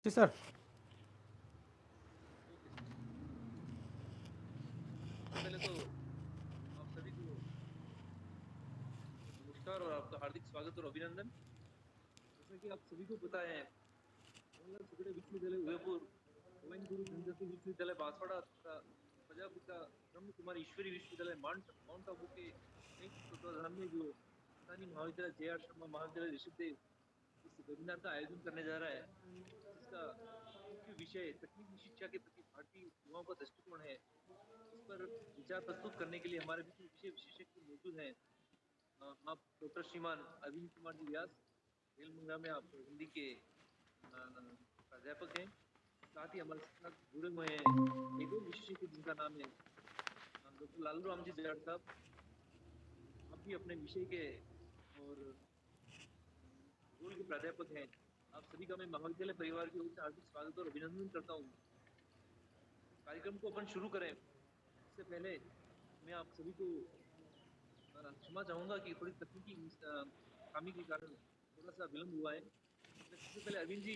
जी sir. सबसे पहले तो आप सभी को नमस्कार और आपका हार्दिक स्वागत और अभिनंदन। जैसा कि आप सभी को पता है, मोहनलाल सुखड़े विश्वविद्यालय उदयपुर, गोविंद गुरु जनजाति विश्वविद्यालय बांसवाड़ा तथा प्रजापिता ब्रह्म कुमारी ईश्वरी विश्वविद्यालय माउंट माउंट आबू के संयुक्त तत्वाधान में जो स्थानीय महाविद्यालय जे.आर. शर्मा महाविद्यालय ऋषिदेव इस वेबिनार का आयोजन करने जा रहा है, जिसका मुख्य विषय तकनीकी शिक्षा के प्रति भारतीय युवाओं का दृष्टिकोण है। इस पर विचार प्रस्तुत करने के लिए हमारे बीच में विषय विशेषज्ञ मौजूद हैं। आप डॉक्टर श्रीमान अरविंद कुमार जी व्यास, बेलमुंगा में आप हिंदी के प्राध्यापक हैं। साथ ही हमारे साथ जुड़े हुए हैं एक और विशेषज्ञ जिनका नाम है डॉक्टर लालू राम जी जाट साहब। आप भी अपने विषय के और भूगोल के प्राध्यापक हैं। आप सभी का मैं महाविद्यालय परिवार की ओर से हार्दिक स्वागत और अभिनंदन करता हूँ। कार्यक्रम को अपन शुरू करें इससे पहले मैं आप सभी को क्षमा चाहूंगा कि थोड़ी तकनीकी खामी के कारण थोड़ा सा विलंब हुआ है। मैं सबसे पहले अरविंद जी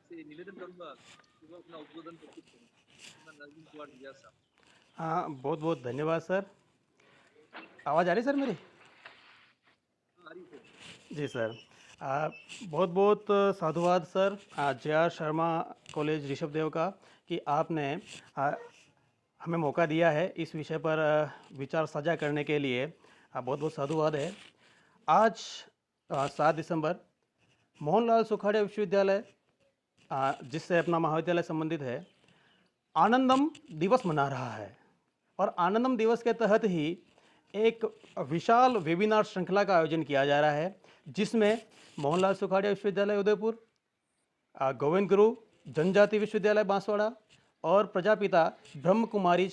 से निवेदन करूंगा कि वो अपना उद्बोधन प्रस्तुत करें। श्रीमान अरविंद कुमार व्यास साहब। हाँ, बहुत बहुत धन्यवाद सर। आवाज़ आ रही सर मेरी? हाँ, आ रही है सर। जी सर। बहुत बहुत साधुवाद sir JR. Sharma college Rishabhdev का कि आपने आ, हमें मौका दिया है इस विषय पर विचार साझा करने के लिए। बहुत बहुत साधुवाद है। आज 7 दिसंबर मोहनलाल सुखाड़िया विश्वविद्यालय, जिससे अपना महाविद्यालय संबंधित है, आनंदम दिवस मना रहा है। और आनंदम दिवस के तहत ही एक विशाल वेबिनार श्रृंखला का आयोजन किया जा रहा है, जिसमें मोहनलाल सुखाड़िया विश्वविद्यालय उदयपुर, गोविंद गुरु जनजाति विश्वविद्यालय बांसवाड़ा और प्रजापिता ब्रह्म कुमारी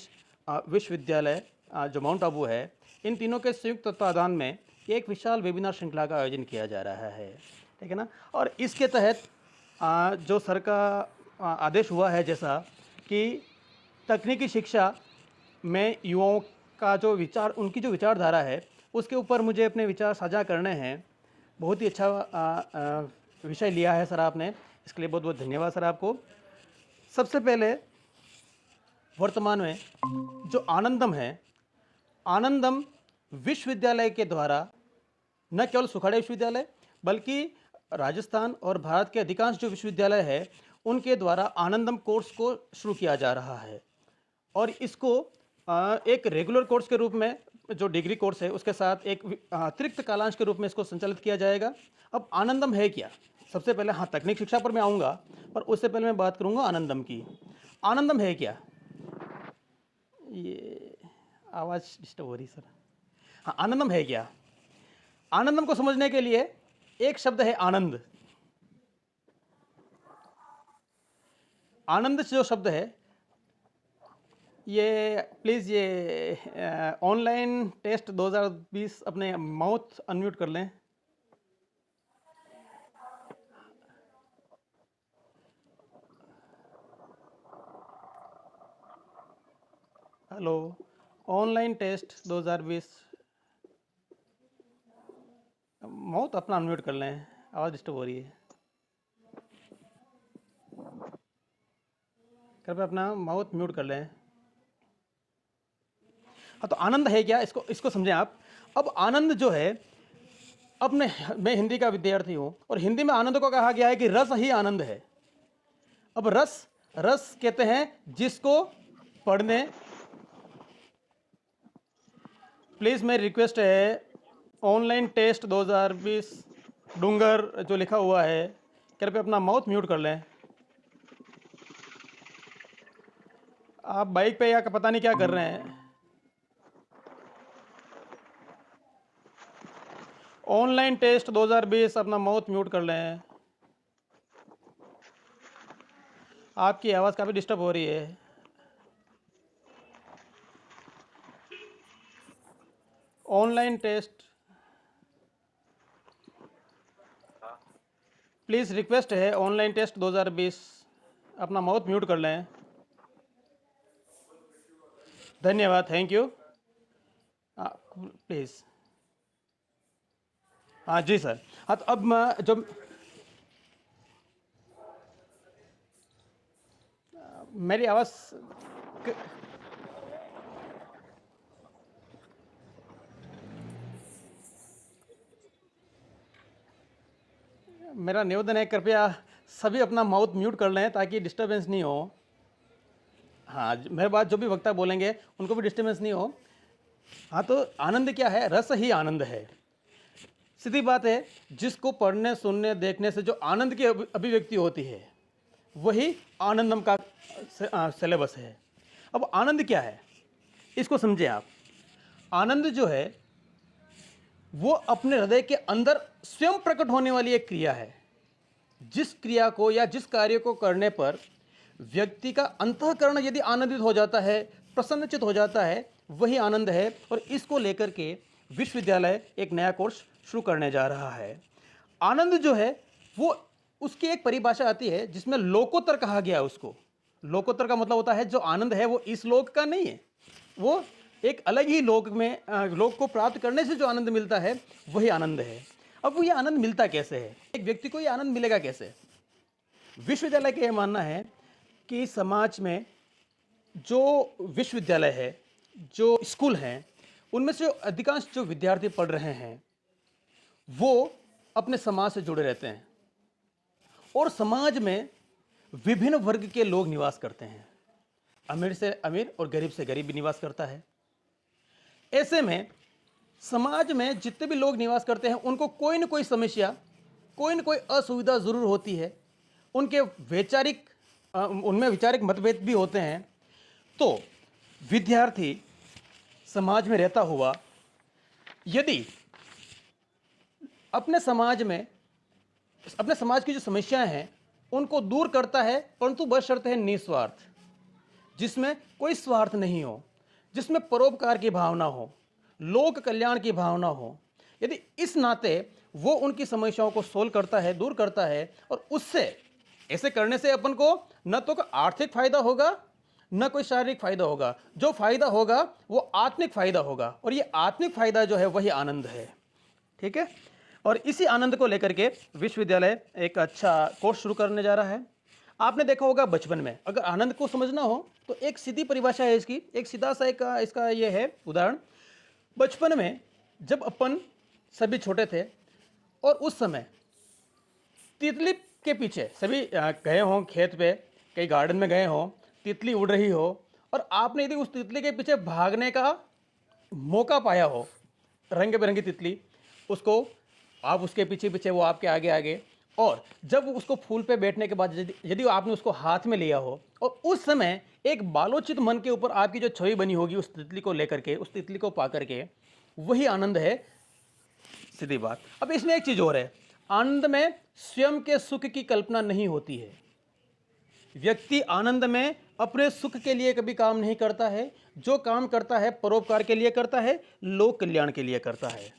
विश्वविद्यालय जो माउंट आबू है, इन तीनों के संयुक्त तत्वाधान में एक विशाल वेबिनार श्रृंखला का आयोजन किया जा रहा है। ठीक है ना। और इसके तहत जो सर का आदेश हुआ है, जैसा कि तकनीकी शिक्षा में युवाओं का जो विचार, उनकी जो विचारधारा है, उसके ऊपर मुझे अपने विचार साझा करने हैं। बहुत ही अच्छा विषय लिया है सर आपने, इसके लिए बहुत बहुत धन्यवाद सर आपको। सबसे पहले वर्तमान में जो आनंदम है, आनंदम विश्वविद्यालय के द्वारा न केवल सुखाड़िया विश्वविद्यालय बल्कि राजस्थान और भारत के अधिकांश जो विश्वविद्यालय है, उनके द्वारा आनंदम कोर्स को शुरू किया जा रहा है। और इसको एक रेगुलर कोर्स के रूप में, जो डिग्री कोर्स है उसके साथ एक अतिरिक्त कालांश के रूप में इसको संचालित किया जाएगा। अब आनंदम है क्या? सबसे पहले हाँ, तकनीक शिक्षा पर मैं आऊँगा, पर उससे पहले मैं बात करूँगा आनंदम की। आनंदम है क्या? ये आवाज़ डिस्टर्ब हो रही सर। हाँ, आनंदम है क्या? आनंदम को समझने के लिए एक शब्द है आनंद। आनंद जो शब्द है, ये प्लीज़ ये ऑनलाइन टेस्ट 2020 अपने माउथ अनम्यूट कर लें। हेलो, ऑनलाइन टेस्ट 2020, माउथ अपना अनम्यूट कर लें, आवाज़ डिस्टर्ब हो रही है। कृपया अपना माउथ म्यूट कर लें। हाँ, तो आनंद है क्या, इसको इसको समझें आप। अब आनंद जो है, अब मैं हिंदी का विद्यार्थी हूँ और हिंदी में आनंद को कहा गया है कि रस ही आनंद है। अब रस, रस कहते हैं जिसको पढ़ने, प्लीज़ मेरी रिक्वेस्ट है, ऑनलाइन टेस्ट 2020 डूंगर जो लिखा हुआ है, कृपया अपना माउथ म्यूट कर लें। आप बाइक पे या पता नहीं क्या कर रहे हैं। ऑनलाइन टेस्ट 2020, अपना माउथ म्यूट कर लें। आपकी आवाज़ काफ़ी डिस्टर्ब हो रही है। ऑनलाइन टेस्ट, प्लीज़ रिक्वेस्ट है, ऑनलाइन टेस्ट 2020, अपना माउथ म्यूट कर लें। धन्यवाद, थैंक यू। प्लीज़। हाँ जी सर। हाँ, तो अब मैं जब मेरी आवाज़ क- मेरा निवेदन है, कृपया सभी अपना माउथ म्यूट कर लें ताकि डिस्टरबेंस नहीं हो। हाँ, मेरे बाद जो भी वक्ता बोलेंगे उनको भी डिस्टरबेंस नहीं हो। हाँ, तो आनंद क्या है? रस ही आनंद है। सीधी बात है, जिसको पढ़ने सुनने देखने से जो आनंद की अभिव्यक्ति होती है वही आनंदम का सिलेबस है। अब आनंद क्या है इसको समझें आप। आनंद जो है वो अपने हृदय के अंदर स्वयं प्रकट होने वाली एक क्रिया है। जिस क्रिया को या जिस कार्य को करने पर व्यक्ति का अंतःकरण यदि आनंदित हो जाता है, प्रसन्नचित हो जाता है, वही आनंद है। और इसको लेकर के विश्वविद्यालय एक नया कोर्स शुरू करने जा रहा है। आनंद जो है वो, उसकी एक परिभाषा आती है जिसमें लोकोत्तर कहा गया है उसको। लोकोत्तर का मतलब होता है जो आनंद है वो इस लोक का नहीं है, वो एक अलग ही लोक में लोक को प्राप्त करने से जो आनंद मिलता है वही आनंद है। अब वो ये आनंद मिलता कैसे है, एक व्यक्ति को ये आनंद मिलेगा कैसे? विश्वविद्यालय का यह मानना है कि समाज में जो विश्वविद्यालय है, जो स्कूल हैं, उनमें से अधिकांश जो विद्यार्थी पढ़ रहे हैं वो अपने समाज से जुड़े रहते हैं और समाज में विभिन्न वर्ग के लोग निवास करते हैं। अमीर से अमीर और गरीब से गरीब भी निवास करता है। ऐसे में समाज में जितने भी लोग निवास करते हैं उनको कोई न कोई समस्या, कोई न कोई असुविधा ज़रूर होती है। उनके उनमें वैचारिक मतभेद भी होते हैं। तो विद्यार्थी समाज में रहता हुआ यदि अपने समाज की जो समस्याएं हैं उनको दूर करता है, परंतु बशर्ते है निस्वार्थ, जिसमें कोई स्वार्थ नहीं हो, जिसमें परोपकार की भावना हो, लोक कल्याण की भावना हो, यदि इस नाते वो उनकी समस्याओं को सोल्व करता है, दूर करता है, और उससे ऐसे करने से अपन को न तो आर्थिक फायदा होगा न कोई शारीरिक फायदा होगा, जो फायदा होगा वो आत्मिक फायदा होगा, और ये आत्मिक फायदा जो है वही आनंद है। ठीक है, और इसी आनंद को लेकर के विश्वविद्यालय एक अच्छा कोर्स शुरू करने जा रहा है। आपने देखा होगा बचपन में अगर आनंद को समझना हो तो एक सीधी परिभाषा है इसकी, एक सीधा सा एक इसका ये है उदाहरण। बचपन में जब अपन सभी छोटे थे और उस समय तितली के पीछे सभी गए हों, खेत पे कहीं गार्डन में गए हों, तितली उड़ रही हो और आपने यदि उस तितली के पीछे भागने का मौका पाया हो, रंग बिरंगी तितली, उसको आप उसके पीछे पीछे, वो आपके आगे आगे, और जब उसको फूल पे बैठने के बाद यदि आपने उसको हाथ में लिया हो और उस समय एक बालोचित मन के ऊपर आपकी जो छवि बनी होगी उस तितली को लेकर के, उस तितली को पा करके, वही आनंद है। सीधी बात। अब इसमें एक चीज और है, आनंद में स्वयं के सुख की कल्पना नहीं होती है। व्यक्ति आनंद में अपने सुख के लिए कभी काम नहीं करता है, जो काम करता है परोपकार के लिए करता है, लोक कल्याण के लिए करता है।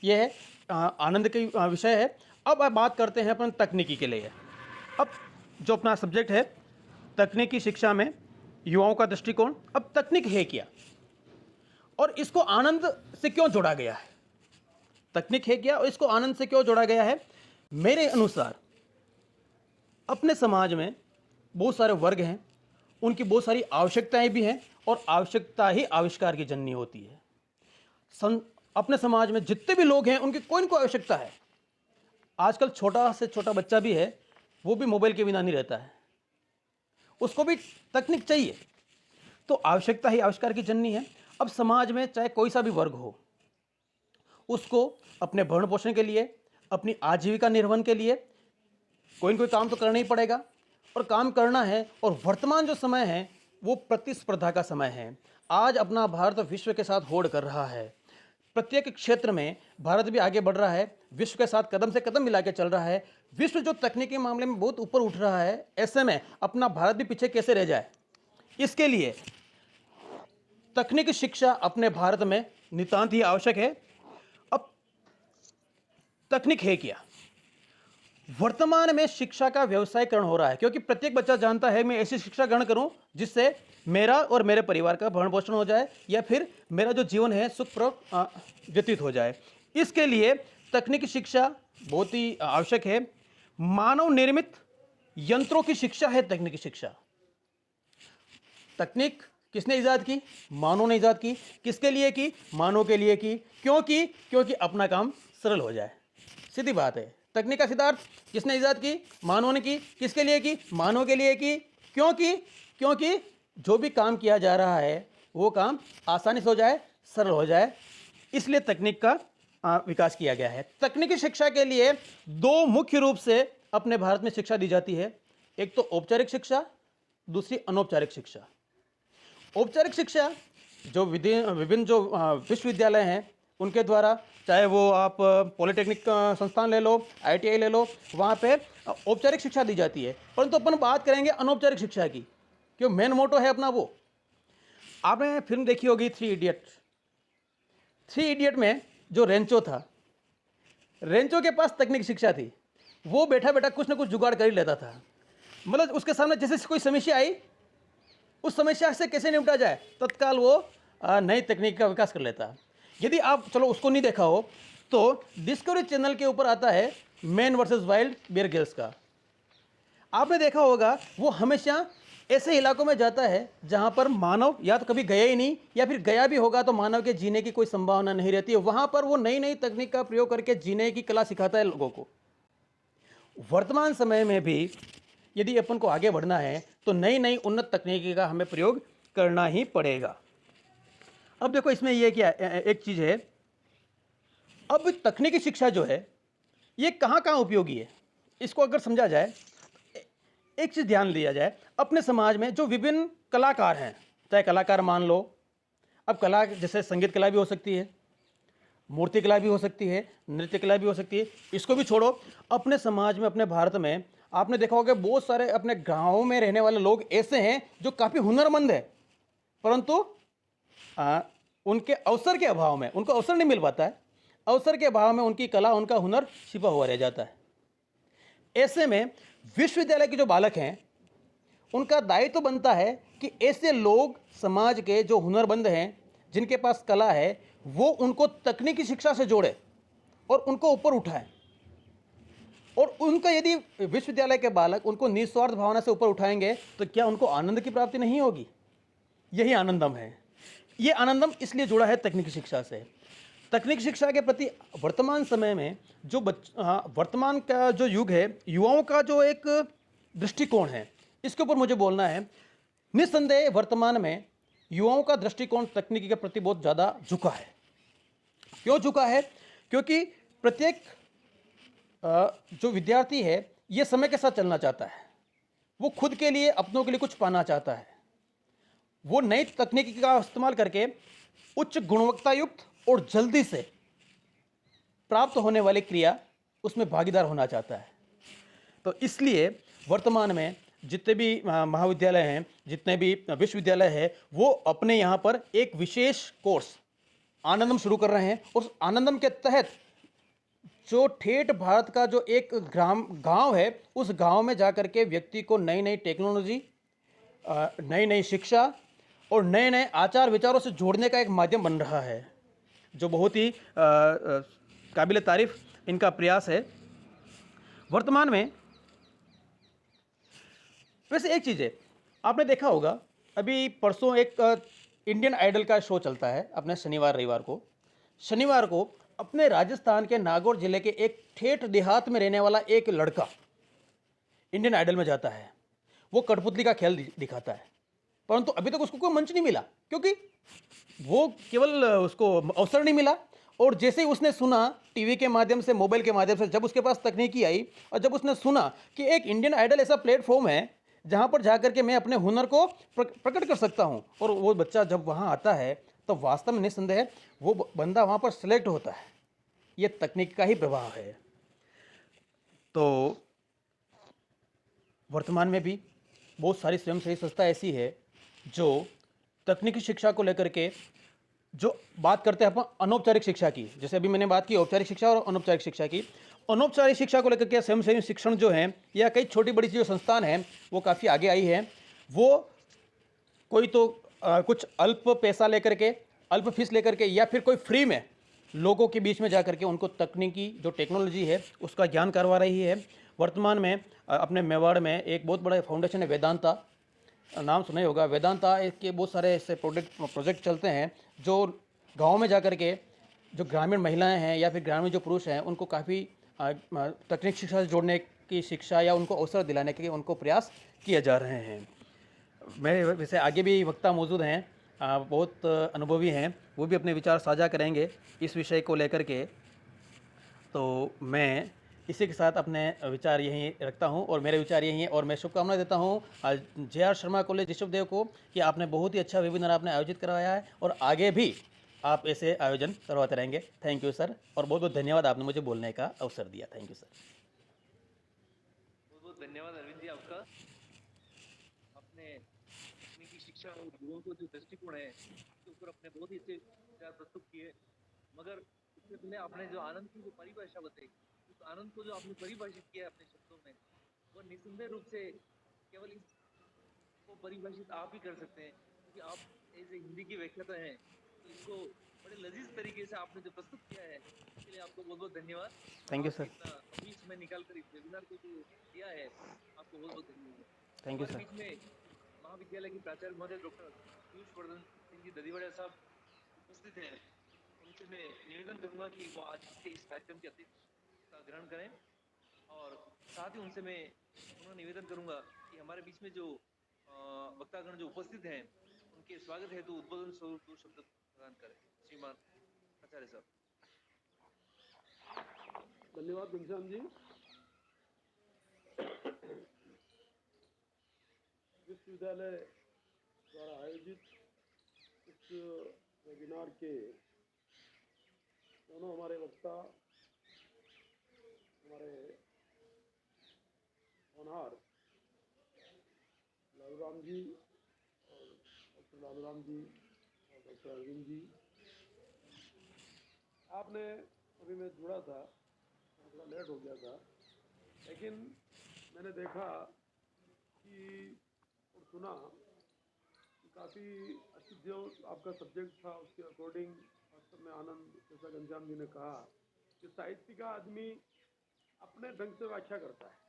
यह है आनंद का विषय है। अब बात करते हैं अपन तकनीकी के लिए। अब जो अपना सब्जेक्ट है तकनीकी शिक्षा में युवाओं का दृष्टिकोण। अब तकनीक है क्या और इसको आनंद से क्यों जोड़ा गया है? तकनीक है क्या और इसको आनंद से क्यों जोड़ा गया है? मेरे अनुसार अपने समाज में बहुत सारे वर्ग हैं, उनकी बहुत सारी आवश्यकताएं भी हैं और आवश्यकता ही आविष्कार की जननी होती है। अपने समाज में जितने भी लोग हैं उनकी कोई न कोई आवश्यकता है। आजकल छोटा से छोटा बच्चा भी है, वो भी मोबाइल के बिना नहीं रहता है, उसको भी तकनीक चाहिए। तो आवश्यकता ही आविष्कार की जननी है। अब समाज में चाहे कोई सा भी वर्ग हो, उसको अपने भरण पोषण के लिए, अपनी आजीविका निर्वहन के लिए कोई न कोई काम तो करना ही पड़ेगा, और काम करना है। और वर्तमान जो समय है वो प्रतिस्पर्धा का समय है। आज अपना भारत विश्व के साथ होड़ कर रहा है। प्रत्येक क्षेत्र में भारत भी आगे बढ़ रहा है, विश्व के साथ कदम से कदम मिला के चल रहा है। विश्व जो तकनीकी मामले में बहुत ऊपर उठ रहा है, ऐसे में अपना भारत भी पीछे कैसे रह जाए? इसके लिए तकनीकी शिक्षा अपने भारत में नितांत ही आवश्यक है। अब तकनीक है क्या? वर्तमान में शिक्षा का व्यवसायीकरण हो रहा है, क्योंकि प्रत्येक बच्चा जानता है मैं ऐसी शिक्षा ग्रहण करूं जिससे मेरा और मेरे परिवार का भरण पोषण हो जाए, या फिर मेरा जो जीवन है सुखप्रद व्यतीत हो जाए। इसके लिए तकनीकी शिक्षा बहुत ही आवश्यक है। मानव निर्मित यंत्रों की शिक्षा है तकनीकी शिक्षा। तकनीक किसने ईजाद की? मानव ने ईजाद की। किसके लिए की? मानव के लिए की। क्यों की? क्योंकि अपना काम सरल हो जाए। सीधी बात है। तकनीक का सिद्धार्थ किसने ईजाद की? मानव ने की। किसके लिए की? मानव के लिए की। क्यों की? क्योंकि जो भी काम किया जा रहा है वो काम आसानी से हो जाए, सरल हो जाए, इसलिए तकनीक का विकास किया गया है। तकनीकी शिक्षा के लिए दो मुख्य रूप से अपने भारत में शिक्षा दी जाती है। एक तो औपचारिक शिक्षा, दूसरी अनौपचारिक शिक्षा। औपचारिक शिक्षा जो विभिन्न जो विश्वविद्यालय हैं उनके द्वारा, चाहे वो आप पॉलिटेक्निक संस्थान ले लो, आईटीआई ले लो, वहाँ पे औपचारिक शिक्षा दी जाती है। परंतु अपन बात करेंगे अनौपचारिक शिक्षा की, क्यों मेन मोटो है अपना वो। आपने फिल्म देखी होगी थ्री इडियट। थ्री इडियट में जो रेंचो था, रेंचो के पास तकनीक शिक्षा थी। वो बैठा बैठा कुछ ना कुछ जुगाड़ कर ही लेता था। मतलब उसके सामने जैसे कोई समस्या आई, उस समस्या से कैसे निपटा जाए, तत्काल वो नई तकनीक का विकास कर लेता। यदि आप चलो उसको नहीं देखा हो तो डिस्कवरी चैनल के ऊपर आता है man versus wild, Bear Grylls का। आपने देखा होगा वो हमेशा ऐसे इलाकों में जाता है जहां पर मानव या तो कभी गया ही नहीं, या फिर गया भी होगा तो मानव के जीने की कोई संभावना नहीं रहती है। वहां पर वो नई नई तकनीक का प्रयोग करके जीने की कला सिखाता है लोगों को। वर्तमान समय में भी यदि अपन को आगे बढ़ना है तो नई नई उन्नत तकनीकी का हमें प्रयोग करना ही पड़ेगा। अब देखो इसमें यह क्या एक चीज़ है, अब तकनीकी शिक्षा जो है ये कहाँ कहाँ उपयोगी है, इसको अगर समझा जाए, एक चीज़ ध्यान दिया जाए। अपने समाज में जो विभिन्न कलाकार हैं, चाहे कलाकार मान लो, अब कला जैसे संगीत कला भी हो सकती है, मूर्ति कला भी हो सकती है, नृत्य कला भी हो सकती है, इसको भी छोड़ो। अपने समाज में, अपने भारत में आपने देखा होगा बहुत सारे अपने गाँव में रहने वाले लोग ऐसे हैं जो काफ़ी हुनरमंद है, परंतु उनके अवसर के अभाव में, उनको अवसर नहीं मिल पाता है, अवसर के अभाव में उनकी कला, उनका हुनर छिपा हुआ रह जाता है। ऐसे में विश्वविद्यालय के जो बालक हैं उनका दायित्व तो बनता है कि ऐसे लोग समाज के जो हुनरमंद हैं, जिनके पास कला है, वो उनको तकनीकी शिक्षा से जोड़े और उनको ऊपर उठाएं। और उनका यदि विश्वविद्यालय के बालक उनको निस्वार्थ भावना से ऊपर उठाएंगे तो क्या उनको आनंद की प्राप्ति नहीं होगी? यही आनंदम है। ये आनंदम इसलिए जुड़ा है तकनीकी शिक्षा से। तकनीकी शिक्षा के प्रति वर्तमान समय में जो वर्तमान का जो युग है, युवाओं का जो एक दृष्टिकोण है, इसके ऊपर मुझे बोलना है। निस्संदेह वर्तमान में युवाओं का दृष्टिकोण तकनीकी के प्रति बहुत ज़्यादा झुका है। क्यों झुका है? क्योंकि प्रत्येक जो विद्यार्थी है ये समय के साथ चलना चाहता है, वो खुद के लिए, अपनों के लिए कुछ पाना चाहता है। वो नई तकनीकी का इस्तेमाल करके उच्च गुणवत्तायुक्त और जल्दी से प्राप्त होने वाली क्रिया उसमें भागीदार होना चाहता है। तो इसलिए वर्तमान में जितने भी महाविद्यालय हैं, जितने भी विश्वविद्यालय हैं, वो अपने यहाँ पर एक विशेष कोर्स आनंदम शुरू कर रहे हैं। उस आनंदम के तहत जो ठेठ भारत का जो एक गांव है, उस गांव में जाकर के व्यक्ति को नई नई टेक्नोलॉजी, नई नई शिक्षा और नए नए आचार विचारों से जोड़ने का एक माध्यम बन रहा है, जो बहुत ही काबिल तारीफ इनका प्रयास है वर्तमान में। वैसे एक चीज़ है, आपने देखा होगा अभी परसों एक इंडियन आइडल का शो चलता है अपने शनिवार रविवार को। शनिवार को अपने राजस्थान के नागौर जिले के एक ठेठ देहात में रहने वाला एक लड़का इंडियन आइडल में जाता है। वो कठपुतली का खेल दिखाता है, परंतु अभी तक उसको कोई मंच नहीं मिला, क्योंकि वो केवल उसको अवसर नहीं मिला। और जैसे ही उसने सुना टीवी के माध्यम से, मोबाइल के माध्यम से, जब उसके पास तकनीकी आई और जब उसने सुना कि एक इंडियन आइडल ऐसा प्लेटफॉर्म है जहां पर जाकर के मैं अपने हुनर को प्रकट कर सकता हूं, और वो बच्चा जब वहां आता है तो वास्तव में निस्संदेह वो बंदा वहां पर सिलेक्ट होता है। ये तकनीक का ही प्रभाव है। तो वर्तमान में भी बहुत सारी स्वयंसेवी संस्था ऐसी है जो तकनीकी शिक्षा को लेकर के जो बात करते हैं अपन अनौपचारिक शिक्षा की, जैसे अभी मैंने बात की औपचारिक शिक्षा और अनौपचारिक शिक्षा की। अनौपचारिक शिक्षा को लेकर के स्वयंसेवी शिक्षण जो है, या कई छोटी बड़ी जो संस्थान हैं, वो काफ़ी आगे आई है। वो कोई तो कुछ अल्प पैसा लेकर के, अल्प फीस लेकर के, या फिर कोई फ्री में लोगों के बीच में जा करके उनको तकनीकी जो टेक्नोलॉजी है उसका ज्ञान करवा रही है। वर्तमान में अपने मेवाड़ में एक बहुत बड़ा फाउंडेशन है वेदांता। नाम सुना ही होगा, वेदांता के बहुत सारे ऐसे प्रोजेक्ट चलते हैं जो गाँव में जा कर के जो ग्रामीण महिलाएं हैं या फिर ग्रामीण जो पुरुष हैं उनको काफ़ी तकनीक शिक्षा से जोड़ने की शिक्षा या उनको अवसर दिलाने के उनको प्रयास किए जा रहे हैं। मेरे वैसे आगे भी वक्ता मौजूद हैं, बहुत अनुभवी हैं, वो भी अपने विचार साझा करेंगे इस विषय को लेकर के। तो मैं इसी के साथ अपने विचार यहीं रखता हूं और मेरे विचार यही हैं और मैं शुभकामनाएं देता हूं जे.आर. शर्मा कॉलेज ऋषभदेव को कि आपने बहुत ही अच्छा वेबिनार आपने आयोजित करवाया है और आगे भी आप ऐसे आयोजन करवाते रहेंगे। थैंक यू सर, और बहुत बहुत धन्यवाद, आपने मुझे बोलने का अवसर दिया। Thank you sir. बहुत बहुत धन्यवाद अरविंद जी आपका। आपने तकनीकी शिक्षा और युवाओं को जो दृष्टिकोण है उसके ऊपर अपने बहुत ही अच्छे विचार प्रस्तुत किए। मगर उससे पहले आपने जो आनंद की जो परिभाषा बताई, उस आनंद को जो आपने परिभाषित किया है अपने शब्दों में, वो निस्संदेह रूप से केवल इसको परिभाषित आप ही कर सकते हैं, क्योंकि आप ऐसे हिंदी की व्याख्याता हैं। तो इसको बड़े लजीज तरीके से आपने जो प्रस्तुत किया है, इसके लिए आपको बहुत बहुत धन्यवाद। और थैंक यू आपने सर। इतना अभी समय निकाल कर इस वेबिनार को जो दिया है, आपको बहुत बहुत धन्यवाद। थैंक यू हमारे सर। बीच में महाविद्यालय के प्राचार्य महोदय डॉक्टर पीयूष वर्धन सिंह जी ददीवाड़ा साहब उपस्थित हैं। उनसे मैं निवेदन करूंगा कि वो आज के इस कार्यक्रम के अतिथिता ग्रहण करें, और साथ ही उनसे मैं पुनः निवेदन करूंगा कि हमारे बीच में जो वक्तागण जो उपस्थित हैं, उनके स्वागत हेतु उद्बोधन स्वरूप दो शब्द प्रदान करें। श्रीमान आचार्य साहब। धन्यवाद घनश्याम जी। विश्वविद्यालय द्वारा आयोजित इस वेबिनार के दोनों हमारे वक्ता, हमारे होनहार लालूराम जी और डॉक्टर लालूराम जी और डॉक्टर अरविंद जी, आपने अभी मैं जुड़ा था, थोड़ा लेट हो गया था, लेकिन मैंने देखा कि और सुना कि काफ़ी अच्छी जो आपका सब्जेक्ट था उसके अकॉर्डिंग वास्तव में आनंद, जैसा घनश्याम जी ने कहा कि साहित्य का आदमी अपने ढंग से व्याख्या करता है,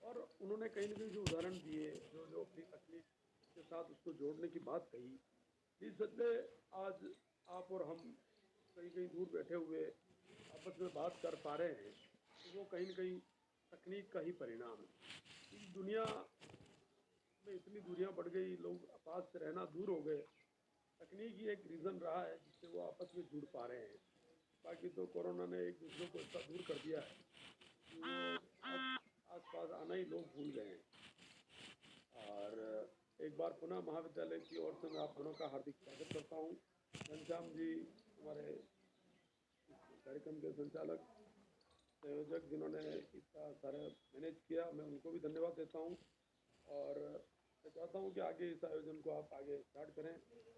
और उन्होंने कहीं ना कहीं जो उदाहरण दिए, जो जो अपनी तकनीक के साथ उसको जोड़ने की बात कही, इस सत्य आज आप और हम कहीं कहीं दूर बैठे हुए आपस में बात कर पा रहे हैं, तो वो कहीं ना कहीं तकनीक का ही परिणाम है। इस दुनिया में इतनी दूरियां बढ़ गई, लोग पास से रहना दूर हो गए, तकनीक ही एक रीज़न रहा है जिससे वो आपस में जुड़ पा रहे हैं। बाकी तो कोरोना ने एक दूसरे को इतना दूर कर दिया है कि वो आस पास आना ही लोग भूल गए हैं। और एक बार पुनः महाविद्यालय की ओर से मैं आप दोनों का हार्दिक स्वागत करता हूँ। घनश्याम जी हमारे कार्यक्रम के संचालक संयोजक जिन्होंने इसका सारा मैनेज किया, मैं उनको भी धन्यवाद देता हूँ, और मैं चाहता हूँ कि आगे इस आयोजन को आप आगे स्टार्ट करें।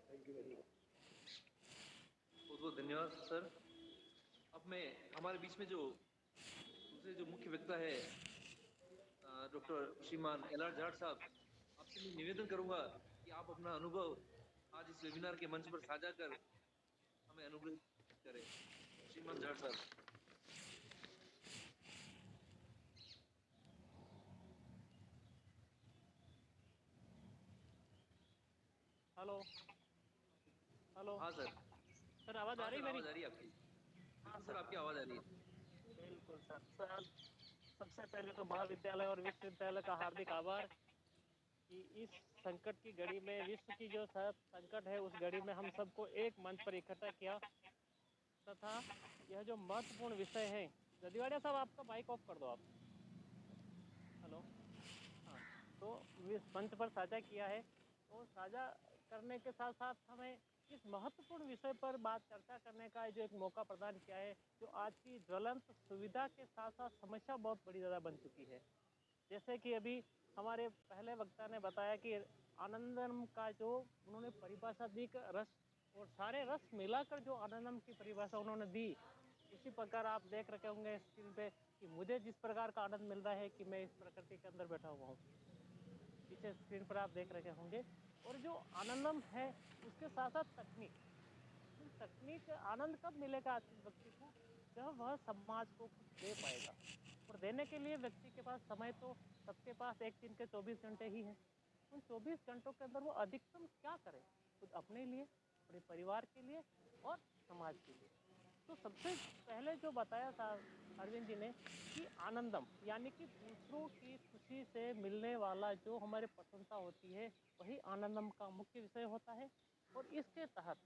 Thank you very much. बहुत बहुत धन्यवाद सर। अब मैं हमारे बीच में जो दूसरे जो मुख्य वक्ता है डॉक्टर श्रीमान एल.आर. जाट साहब, आपसे मैं निवेदन करूंगा कि आप अपना अनुभव आज इस वेबिनार के मंच पर साझा कर हमें अनुग्रहित करें। श्रीमान जाट साहब। Hello hello. हाँ सर। सर आवाज़ आ हाँ रही सर, मेरी? आवाज आ रही है आपकी। हाँ बिल्कुल सर, सर। आपकी आवाज आ रही है। बिल्कुल सर। सर सबसे पहले तो महाविद्यालय और विश्वविद्यालय का हार्दिक आभार कि इस संकट की घड़ी में, विश्व की जो संकट है उस घड़ी में हम सबको एक मंच पर इकट्ठा किया, तथा यह जो महत्वपूर्ण विषय है, ददीवाड़िया साहब आपका माइक ऑफ कर दो आप। हेलो। हाँ, तो इस मंच पर साझा किया है, तो साझा करने के साथ साथ हमें इस महत्वपूर्ण विषय पर बात चर्चा करने का जो एक मौका प्रदान किया है, जो आज की ज्वलंत सुविधा के साथ साथ समस्या बहुत बड़ी ज़्यादा बन चुकी है। जैसे कि अभी हमारे पहले वक्ता ने बताया कि आनंदम का जो उन्होंने परिभाषा दी, रस और सारे रस मिलाकर जो आनंदम की परिभाषा उन्होंने दी, उसी प्रकार आप देख रखे होंगे स्क्रीन पे कि मुझे जिस प्रकार का आनंद मिल रहा है कि मैं इस प्रकृति के अंदर बैठा हुआ हूँ, पीछे स्क्रीन पर आप देख रखे होंगे। और जो आनंदम है उसके साथ साथ तकनीक, तकनीक आनंद कब मिलेगा व्यक्ति को, जब वह समाज को कुछ दे पाएगा। और और देने के लिए व्यक्ति के पास समय तो सबके पास एक दिन के 24 घंटे ही है। उन 24 घंटों के अंदर वो अधिकतम क्या करे, खुद अपने लिए, अपने परिवार के लिए और समाज के लिए। तो सबसे पहले जो बताया था अरविंद जी ने कि आनंदम, यानी कि दूसरों की खुशी से मिलने वाला जो हमारे प्रसन्नता होती है, वही आनंदम का मुख्य विषय होता है। और इसके तहत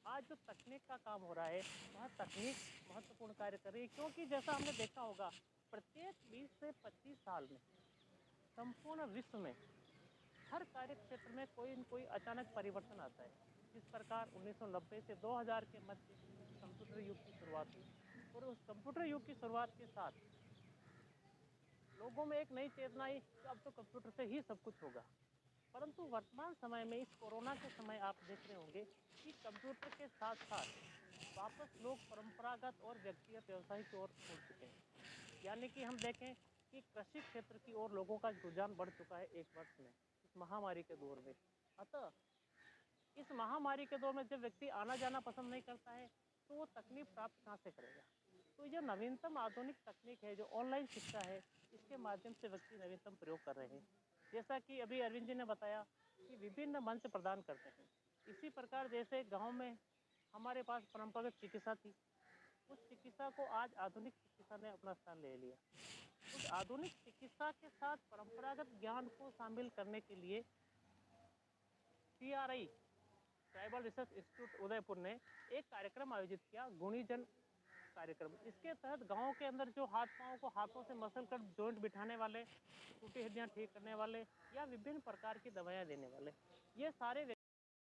आज जो तकनीक का काम हो रहा है, वह तकनीक महत्वपूर्ण कार्य कर रही है, क्योंकि जैसा हमने देखा होगा प्रत्येक 20 से 25 साल में संपूर्ण विश्व में हर कार्य क्षेत्र में कोई न कोई अचानक परिवर्तन आता है। जिस प्रकार 1990 से 2000 के मध्य कंप्यूटर युग की शुरुआत हुई और उस कंप्यूटर युग की शुरुआत के साथ लोगों में एक नई चेतना आई कि अब तो कंप्यूटर से ही सब कुछ होगा। परंतु वर्तमान समय में इस कोरोना के समय आप देख रहे होंगे कि कंप्यूटर के साथ साथ वापस लोग परंपरागत और व्यक्तिगत व्यवसाय की ओर मुड़ चुके हैं। यानी कि हम देखें कि कृषि क्षेत्र की ओर लोगों का रुझान बढ़ चुका है एक वर्ष में, इस महामारी के दौर में। अतः इस महामारी के दौर में जब व्यक्ति आना जाना पसंद नहीं करता है, तो वो तकनीक प्राप्त कहाँ से करेगा। तो ये नवीनतम आधुनिक तकनीक है जो ऑनलाइन शिक्षा है, इसके माध्यम से व्यक्ति नवीनतम प्रयोग कर रहे हैं। जैसा कि अभी अरविंद जी ने बताया कि विभिन्न मंच प्रदान करते हैं। इसी प्रकार जैसे गांव में हमारे पास परंपरागत चिकित्सा थी, उस चिकित्सा को आज आधुनिक चिकित्सा ने अपना स्थान ले लिया। उस आधुनिक चिकित्सा के साथ परंपरागत ज्ञान को शामिल करने के लिए TRI tribal research institute Udaipur ने एक कार्यक्रम आयोजित किया, गुणीजन कार्यक्रम। इसके तहत गांव के अंदर जो हाथ पांव को हाथों से मसल कर जॉइंट बिठाने वाले, टूटी हड्डियां ठीक करने वाले या विभिन्न प्रकार की दवाइयां देने वाले, ये सारे